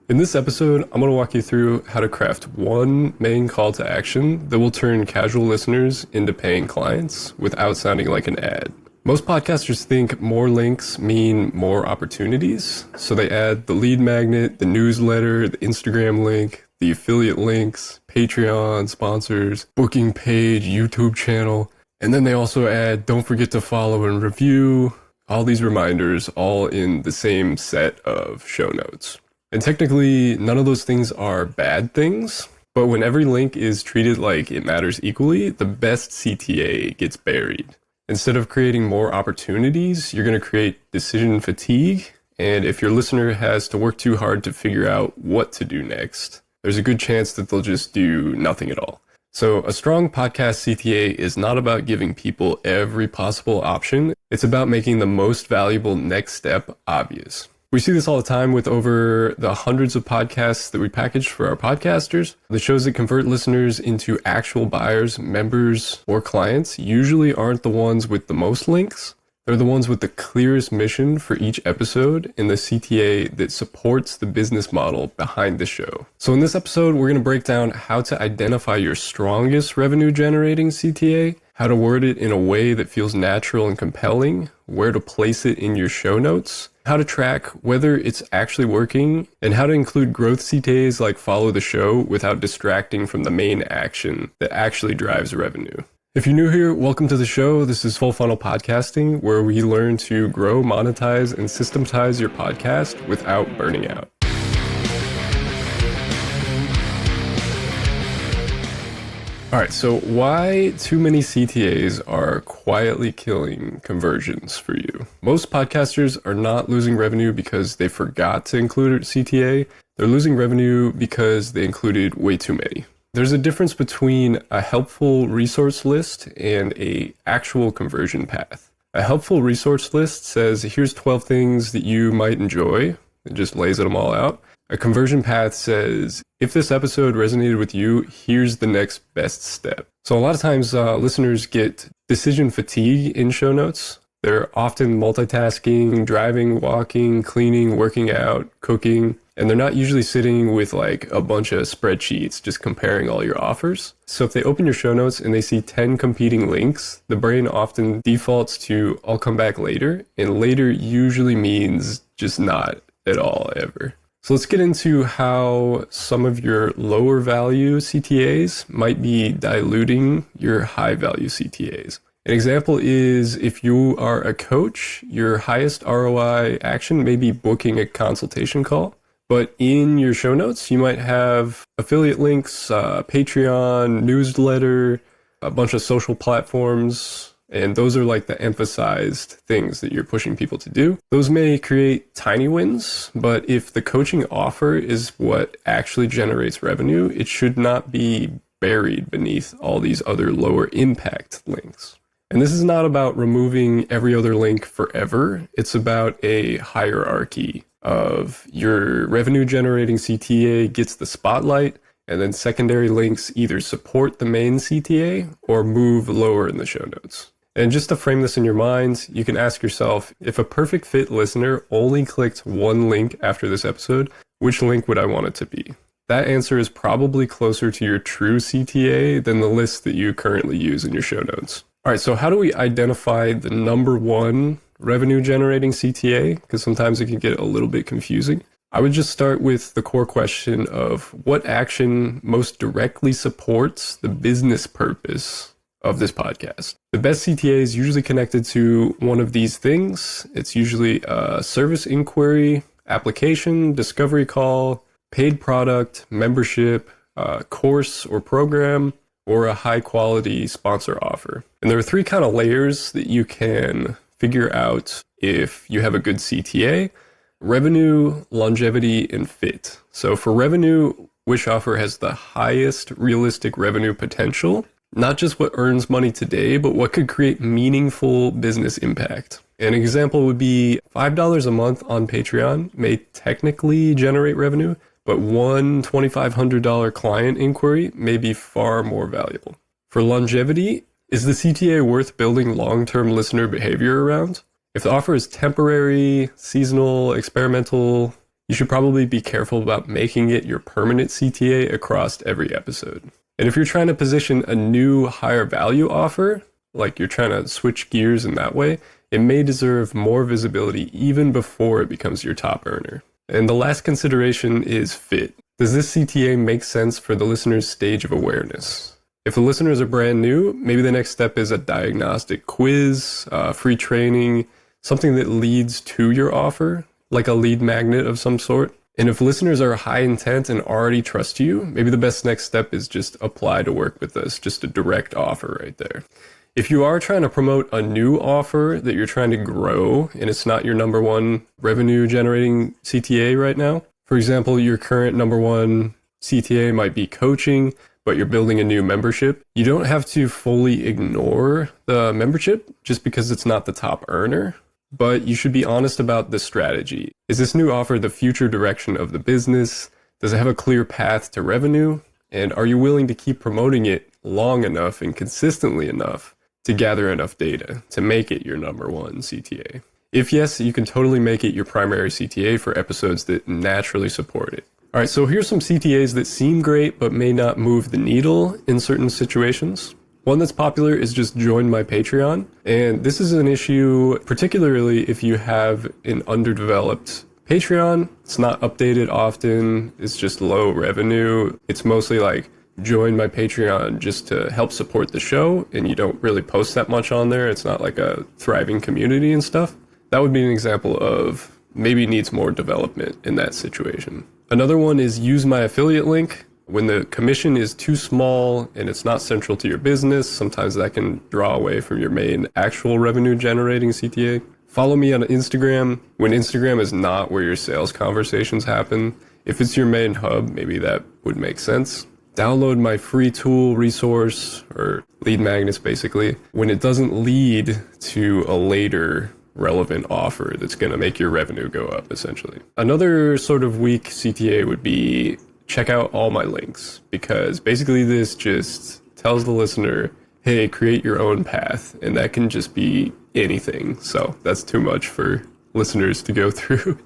In this episode, I'm going to walk you through how to craft one main call to action that will turn casual listeners into paying clients without sounding like an ad. Most podcasters think more links mean more opportunities, so they add the lead magnet, the newsletter, the Instagram link, the affiliate links, Patreon, sponsors, booking page, YouTube channel, and then they also add don't forget to follow and review, all these reminders all in the same set of show notes. And technically, none of those things are bad things, but when every link is treated like it matters equally, the best CTA gets buried. Instead of creating more opportunities, you're going to create decision fatigue, and if your listener has to work too hard to figure out what to do next, there's a good chance that they'll just do nothing at all. So a strong podcast CTA is not about giving people every possible option, it's about making the most valuable next step obvious. We see this all the time with over the hundreds of podcasts that we package for our podcasters. The shows that convert listeners into actual buyers, members, or clients usually aren't the ones with the most links. They're the ones with the clearest mission for each episode and the CTA that supports the business model behind the show. So in this episode, we're going to break down how to identify your strongest revenue generating CTA, how to word it in a way that feels natural and compelling, where to place it in your show notes, how to track whether it's actually working, and how to include growth CTAs like follow the show without distracting from the main action that actually drives revenue. If you're new here, welcome to the show. This is Full Funnel Podcasting, where we learn to grow, monetize, and systematize your podcast without burning out. All right, so why too many CTAs are quietly killing conversions for you? Most podcasters are not losing revenue because they forgot to include a CTA. They're losing revenue because they included way too many. There's a difference between a helpful resource list and an actual conversion path. A helpful resource list says, here's 12 things that you might enjoy. It just lays them all out. A conversion path says, if this episode resonated with you, here's the next best step. So a lot of times listeners get decision fatigue in show notes. They're often multitasking, driving, walking, cleaning, working out, cooking, and they're not usually sitting with like a bunch of spreadsheets just comparing all your offers. So if they open your show notes and they see 10 competing links, the brain often defaults to I'll come back later, and later usually means just not at all ever. So let's get into how some of your lower value CTAs might be diluting your high value CTAs. An example is if you are a coach, your highest ROI action may be booking a consultation call. But in your show notes, you might have affiliate links, Patreon, newsletter, a bunch of social platforms, and those are like the emphasized things that you're pushing people to do. Those may create tiny wins, but if the coaching offer is what actually generates revenue, it should not be buried beneath all these other lower impact links. And this is not about removing every other link forever. It's about a hierarchy of your revenue generating CTA gets the spotlight, and then secondary links either support the main CTA or move lower in the show notes. And just to frame this in your mind, you can ask yourself, if a perfect fit listener only clicked one link after this episode, which link would I want it to be? That answer is probably closer to your true CTA than the list that you currently use in your show notes. All right, so how do we identify the number one revenue generating CTA? Because sometimes it can get a little bit confusing. I would just start with the core question of what action most directly supports the business purpose of this podcast. The best CTA is usually connected to one of these things. It's usually a service inquiry, application, discovery call, paid product, membership, course or program, or a high quality sponsor offer. And there are three kind of layers that you can figure out if you have a good CTA: revenue, longevity, and fit. So for revenue, which offer has the highest realistic revenue potential? Not just what earns money today, but what could create meaningful business impact. An example would be $5 a month on Patreon may technically generate revenue, but one $2,500 client inquiry may be far more valuable. For longevity, is the CTA worth building long-term listener behavior around? If the offer is temporary, seasonal, experimental, you should probably be careful about making it your permanent CTA across every episode. And if you're trying to position a new higher value offer, like you're trying to switch gears in that way, it may deserve more visibility even before it becomes your top earner. And the last consideration is fit. Does this CTA make sense for the listener's stage of awareness? If the listeners are brand new, maybe the next step is a diagnostic quiz, free training, something that leads to your offer, like a lead magnet of some sort. And if listeners are high intent and already trust you, maybe the best next step is just apply to work with us, just a direct offer right there. If you are trying to promote a new offer that you're trying to grow and it's not your number one revenue generating CTA right now, for example, your current number one CTA might be coaching, but you're building a new membership, you don't have to fully ignore the membership just because it's not the top earner, but you should be honest about the strategy. Is this new offer the future direction of the business? Does it have a clear path to revenue? And are you willing to keep promoting it long enough and consistently enough to gather enough data to make it your number one CTA? If yes, you can totally make it your primary CTA for episodes that naturally support it. All right, so here's some CTAs that seem great but may not move the needle in certain situations. One that's popular is just join my Patreon. And this is an issue, particularly if you have an underdeveloped Patreon. It's not updated often. It's just low revenue. It's mostly like join my Patreon just to help support the show. And you don't really post that much on there. It's not like a thriving community and stuff. That would be an example of maybe needs more development in that situation. Another one is use my affiliate link. When the commission is too small and it's not central to your business, sometimes that can draw away from your main actual revenue generating CTA. Follow me on Instagram. When Instagram is not where your sales conversations happen, if it's your main hub, maybe that would make sense. Download my free tool resource or lead magnets basically when it doesn't lead to a later relevant offer that's going to make your revenue go up, essentially. Another sort of weak CTA would be check out all my links, because basically this just tells the listener, hey, create your own path, and that can just be anything. So that's too much for listeners to go through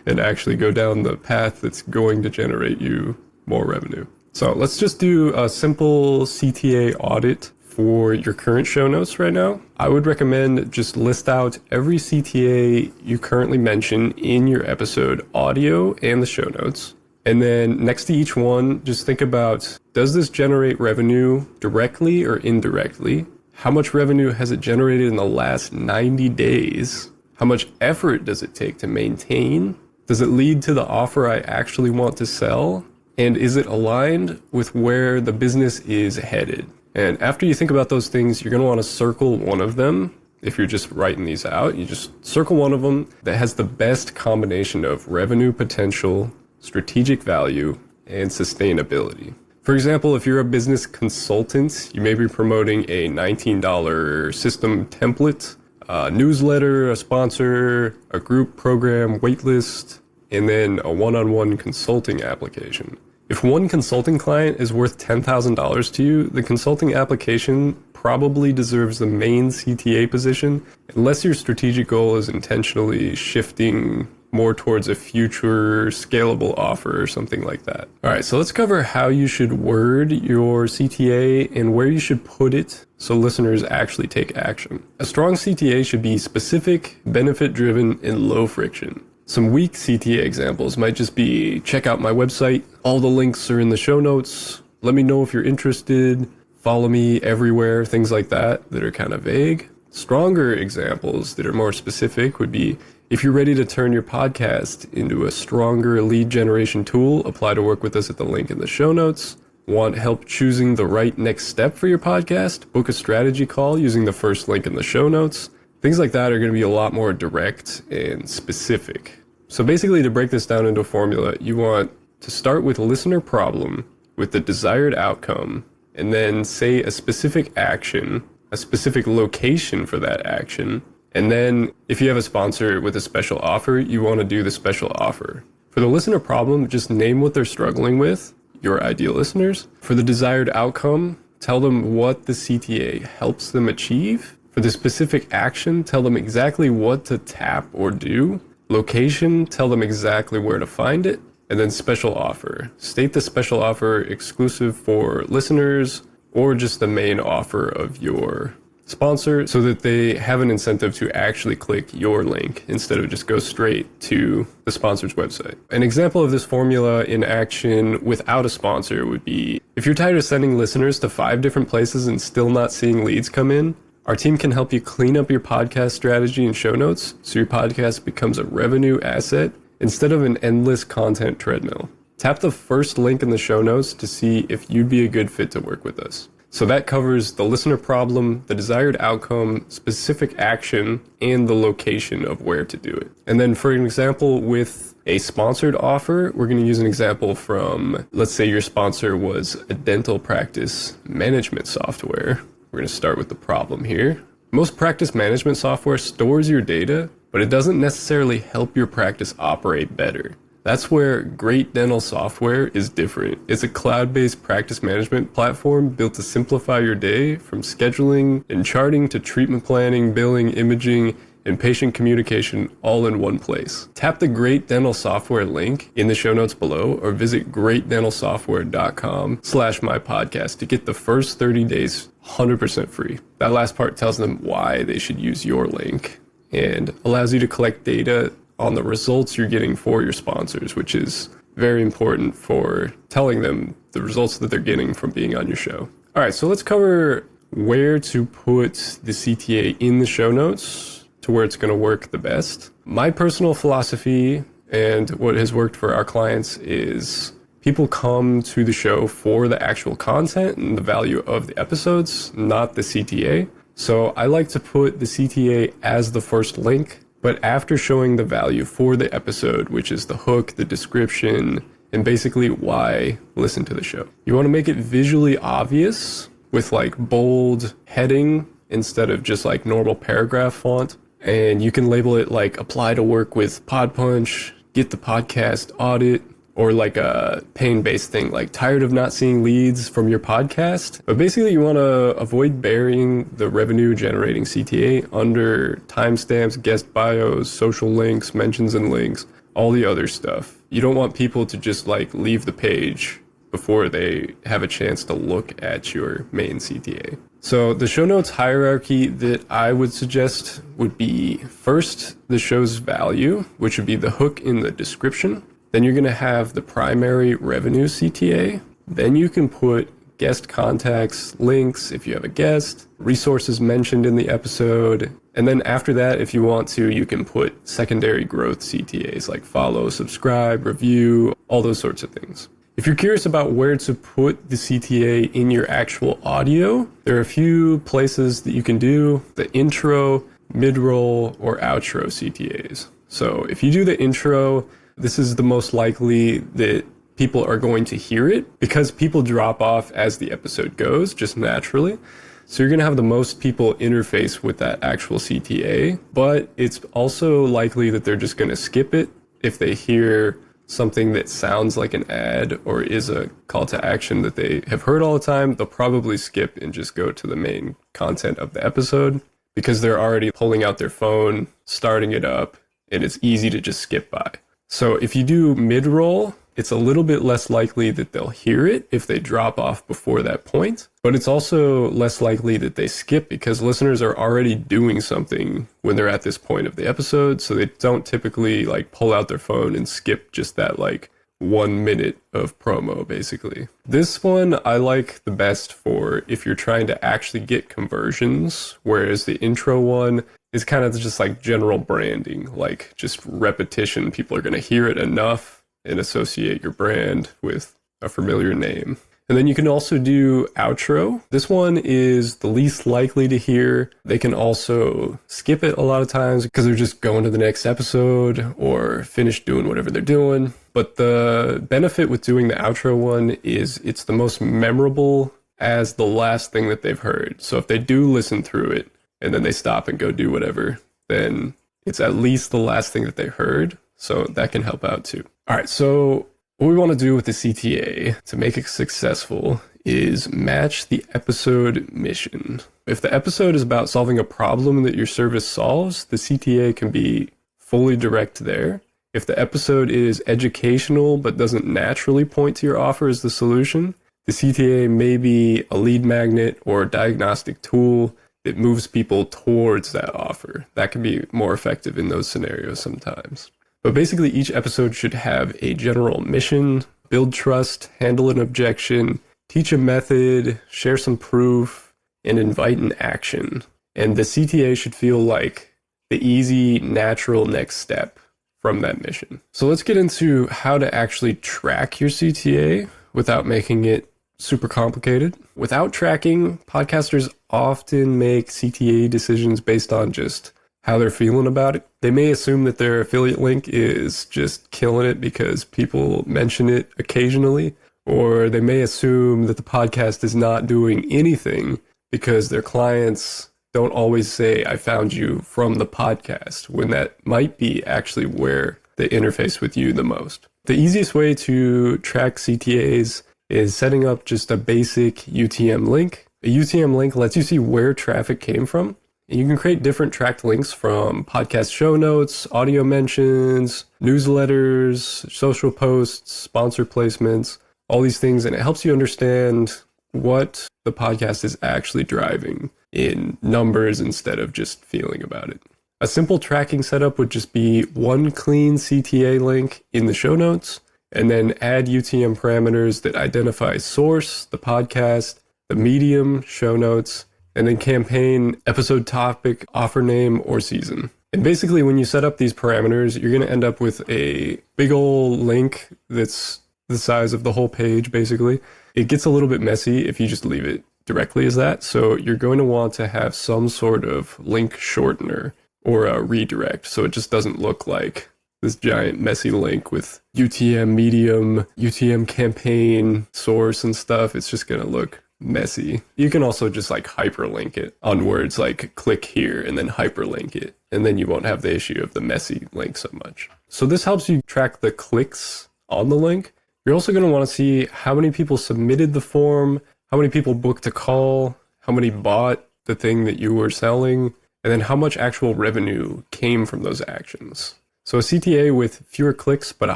and actually go down the path that's going to generate you more revenue. So let's just do a simple CTA audit for your current show notes right now. I would recommend just list out every CTA you currently mention in your episode audio and the show notes. And then next to each one, just think about, does this generate revenue directly or indirectly? How much revenue has it generated in the last 90 days? How much effort does it take to maintain? Does it lead to the offer I actually want to sell? And is it aligned with where the business is headed? And after you think about those things, you're going to want to circle one of them. If you're just writing these out, you just circle one of them that has the best combination of revenue potential, strategic value, and sustainability. For example, if you're a business consultant, you may be promoting a $19 system template, a newsletter, a sponsor, a group program waitlist, and then a one-on-one consulting application. If one consulting client is worth $10,000 to you, the consulting application probably deserves the main CTA position, unless your strategic goal is intentionally shifting more towards a future scalable offer or something like that. All right, so let's cover how you should word your CTA and where you should put it so listeners actually take action. A strong CTA should be specific, benefit-driven, and low friction. Some weak CTA examples might just be, check out my website, all the links are in the show notes, let me know if you're interested, follow me everywhere, things like that are kind of vague. Stronger examples that are more specific would be, if you're ready to turn your podcast into a stronger lead generation tool, apply to work with us at the link in the show notes. Want help choosing the right next step for your podcast? Book a strategy call using the first link in the show notes. Things like that are going to be a lot more direct and specific. So basically, to break this down into a formula, you want to start with listener problem with the desired outcome, and then say a specific action, a specific location for that action. And then if you have a sponsor with a special offer, you want to do the special offer. For the listener problem, just name what they're struggling with, your ideal listeners. For the desired outcome, tell them what the CTA helps them achieve. For the specific action, tell them exactly what to tap or do. Location, tell them exactly where to find it. And then special offer. State the special offer exclusive for listeners or just the main offer of your sponsor so that they have an incentive to actually click your link instead of just go straight to the sponsor's website. An example of this formula in action without a sponsor would be, if you're tired of sending listeners to 5 different places and still not seeing leads come in, our team can help you clean up your podcast strategy and show notes so your podcast becomes a revenue asset instead of an endless content treadmill. Tap the first link in the show notes to see if you'd be a good fit to work with us. So that covers the listener problem, the desired outcome, specific action, and the location of where to do it. And then for an example with a sponsored offer, we're going to use an example from, let's say your sponsor was a dental practice management software. We're going to start with the problem here. Most practice management software stores your data, but it doesn't necessarily help your practice operate better. That's where Great Dental Software is different. It's a cloud-based practice management platform built to simplify your day from scheduling and charting to treatment planning, billing, imaging, and patient communication all in one place. Tap the Great Dental Software link in the show notes below or visit greatdentalsoftware.com/mypodcast to get the first 30 days 100% free. That last part tells them why they should use your link and allows you to collect data on the results you're getting for your sponsors, which is very important for telling them the results that they're getting from being on your show. All right, so let's cover where to put the CTA in the show notes to where it's going to work the best. My personal philosophy and what has worked for our clients is people come to the show for the actual content and the value of the episodes, not the CTA. So I like to put the CTA as the first link, but after showing the value for the episode, which is the hook, the description, and basically why listen to the show. You want to make it visually obvious with like bold heading instead of just like normal paragraph font. And you can label it like apply to work with Podpunch, get the podcast audit, or like a pain-based thing, like tired of not seeing leads from your podcast. But basically you want to avoid burying the revenue generating CTA under timestamps, guest bios, social links, mentions and links, all the other stuff. You don't want people to just like leave the page before they have a chance to look at your main CTA. So the show notes hierarchy that I would suggest would be first the show's value, which would be the hook in the description. Then you're going to have the primary revenue CTA. Then you can put guest contacts, links if you have a guest, resources mentioned in the episode. And then after that, if you want to, you can put secondary growth CTAs like follow, subscribe, review, all those sorts of things. If you're curious about where to put the CTA in your actual audio, there are a few places that you can do the intro, mid-roll, or outro CTAs. So if you do the intro, this is the most likely that people are going to hear it because people drop off as the episode goes, just naturally. So you're going to have the most people interface with that actual CTA, but it's also likely that they're just going to skip it if they hear something that sounds like an ad or is a call to action that they have heard all the time. They'll probably skip and just go to the main content of the episode because they're already pulling out their phone, starting it up, and it's easy to just skip by. So if you do mid-roll, it's a little bit less likely that they'll hear it if they drop off before that point, but it's also less likely that they skip because listeners are already doing something when they're at this point of the episode, so they don't typically like pull out their phone and skip just that like 1 minute of promo, basically. This one I like the best for if you're trying to actually get conversions, whereas the intro one is kind of just like general branding, like just repetition. People are going to hear it enough and associate your brand with a familiar name. And then you can also do outro. This one is the least likely to hear. They can also skip it a lot of times because they're just going to the next episode or finish doing whatever they're doing. But the benefit with doing the outro one is it's the most memorable as the last thing that they've heard. So if they do listen through it and then they stop and go do whatever, then it's at least the last thing that they heard. So that can help out too. All right, so what we want to do with the CTA to make it successful is match the episode mission. If the episode is about solving a problem that your service solves, the CTA can be fully direct there. If the episode is educational but doesn't naturally point to your offer as the solution, the CTA may be a lead magnet or a diagnostic tool that moves people towards that offer. That can be more effective in those scenarios sometimes. But basically, each episode should have a general mission, build trust, handle an objection, teach a method, share some proof, and invite an action. And the CTA should feel like the easy, natural next step from that mission. So let's get into how to actually track your CTA without making it super complicated. Without tracking, podcasters often make CTA decisions based on just how they're feeling about it. They may assume that their affiliate link is just killing it because people mention it occasionally, or they may assume that the podcast is not doing anything because their clients don't always say, I found you from the podcast, when that might be actually where they interface with you the most. The easiest way to track CTAs is setting up just a basic UTM link. A UTM link lets you see where traffic came from. And you can create different tracked links from podcast show notes, audio mentions, newsletters, social posts, sponsor placements, all these things. And it helps you understand what the podcast is actually driving in numbers instead of just feeling about it. A simple tracking setup would just be one clean CTA link in the show notes, and then add UTM parameters that identify source, the podcast, the medium, show notes, and then campaign, episode topic, offer name, or season. And basically, when you set up these parameters, you're going to end up with a big old link that's the size of the whole page, basically. It gets a little bit messy if you just leave it directly as that. So you're going to want to have some sort of link shortener or a redirect, so it just doesn't look like this giant messy link with UTM medium, UTM campaign, source and stuff. It's just going to look messy. You can also just like hyperlink it on words like click here and then hyperlink it. And then you won't have the issue of the messy link so much. So this helps you track the clicks on the link. You're also going to want to see how many people submitted the form, how many people booked a call, how many bought the thing that you were selling, and then how much actual revenue came from those actions. So a CTA with fewer clicks but a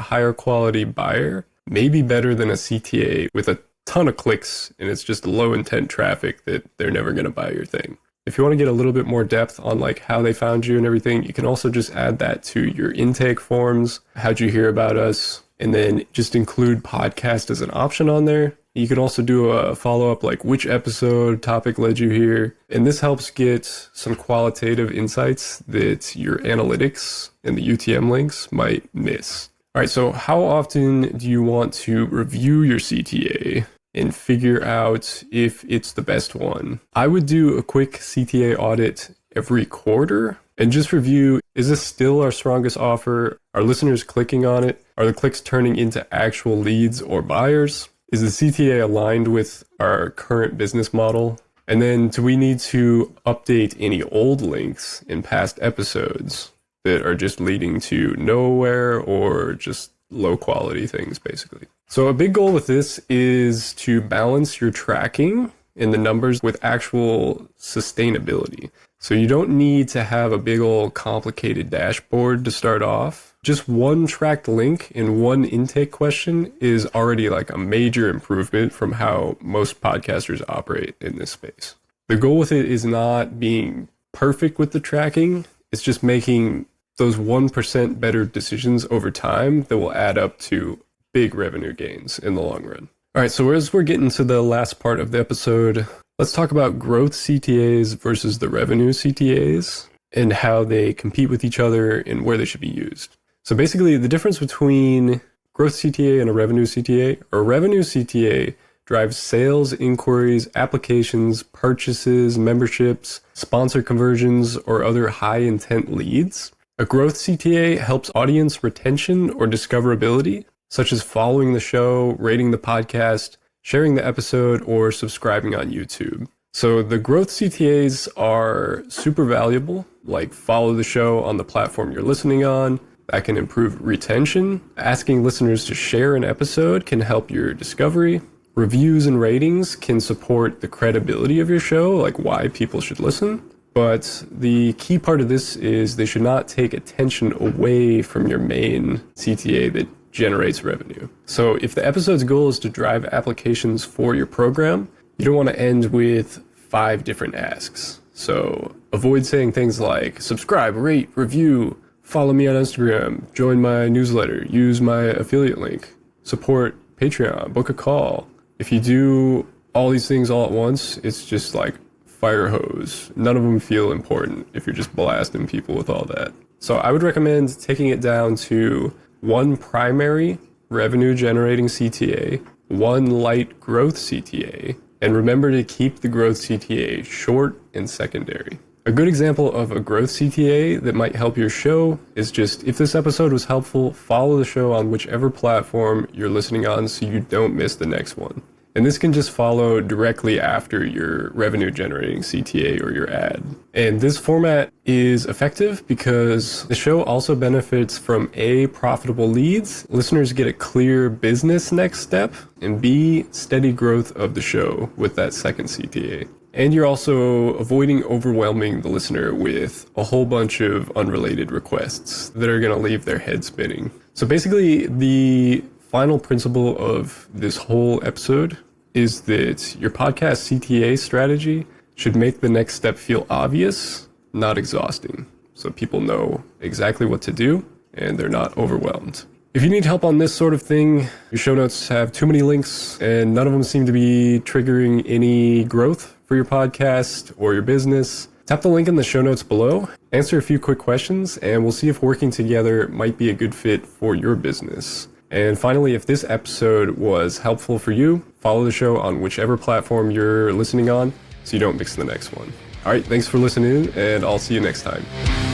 higher quality buyer may be better than a CTA with a ton of clicks and it's just low intent traffic that they're never going to buy your thing. If you want to get a little bit more depth on like how they found you and everything, you can also just add that to your intake forms. How'd you hear about us? And then just include podcast as an option on there. You can also do a follow-up like which episode topic led you here. And this helps get some qualitative insights that your analytics and the UTM links might miss. All right, so how often do you want to review your CTA and figure out if it's the best one? I would do a quick CTA audit every quarter and just review, is this still our strongest offer? Are listeners clicking on it? Are the clicks turning into actual leads or buyers? Is the CTA aligned with our current business model? And then do we need to update any old links in past episodes that are just leading to nowhere or just low quality things, basically? So a big goal with this is to balance your tracking in the numbers with actual sustainability. So you don't need to have a big old complicated dashboard to start off. Just one tracked link and one intake question is already like a major improvement from how most podcasters operate in this space. The goal with it is not being perfect with the tracking. It's just making those 1% better decisions over time that will add up to big revenue gains in the long run. All right, so as we're getting to the last part of the episode, let's talk about growth CTAs versus the revenue CTAs and how they compete with each other and where they should be used. So basically, the difference between growth CTA and a revenue CTA drives sales, inquiries, applications, purchases, memberships, sponsor conversions, or other high intent leads. A growth CTA helps audience retention or discoverability, such as following the show, rating the podcast, sharing the episode, or subscribing on YouTube. So the growth CTAs are super valuable, like follow the show on the platform you're listening on. That can improve retention. Asking listeners to share an episode can help your discovery. Reviews and ratings can support the credibility of your show, like why people should listen. But the key part of this is they should not take attention away from your main CTA that generates revenue. So if the episode's goal is to drive applications for your program, you don't want to end with 5 different asks. So avoid saying things like subscribe, rate, review, follow me on Instagram, join my newsletter, use my affiliate link, support Patreon, book a call. If you do all these things all at once, it's just like fire hose. None of them feel important if you're just blasting people with all that. So I would recommend taking it down to 1 primary revenue generating CTA, 1 light growth CTA, and remember to keep the growth CTA short and secondary. A good example of a growth CTA that might help your show is just, if this episode was helpful, follow the show on whichever platform you're listening on so you don't miss the next one. And this can just follow directly after your revenue generating CTA or your ad. And this format is effective because the show also benefits from A, profitable leads, listeners get a clear business next step, and B, steady growth of the show with that second CTA. And you're also avoiding overwhelming the listener with a whole bunch of unrelated requests that are going to leave their head spinning. So basically, the final principle of this whole episode is that your podcast CTA strategy should make the next step feel obvious, not exhausting. So people know exactly what to do and they're not overwhelmed. If you need help on this sort of thing, your show notes have too many links and none of them seem to be triggering any growth for your podcast or your business, tap the link in the show notes below, answer a few quick questions, and we'll see if working together might be a good fit for your business. And finally, if this episode was helpful for you, follow the show on whichever platform you're listening on so you don't miss the next one. All right, thanks for listening, and I'll see you next time.